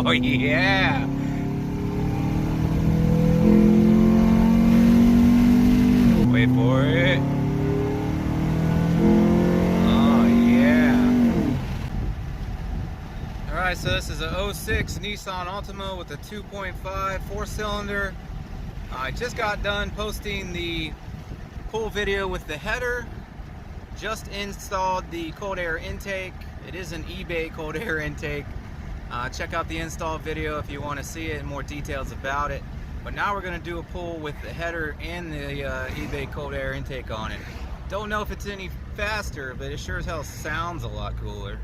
Oh yeah. Wait for it. Oh yeah. Alright, so this is a 06 Nissan Altima with a 2.5 4-cylinder. I just got done posting the full video with the header. Just installed the cold air intake. It is an eBay cold air intake. Check out the install video if you want to see it and more details about it. But now we're going to do a pull with the header and the eBay cold air intake on it. Don't know if it's any faster, but it sure as hell sounds a lot cooler.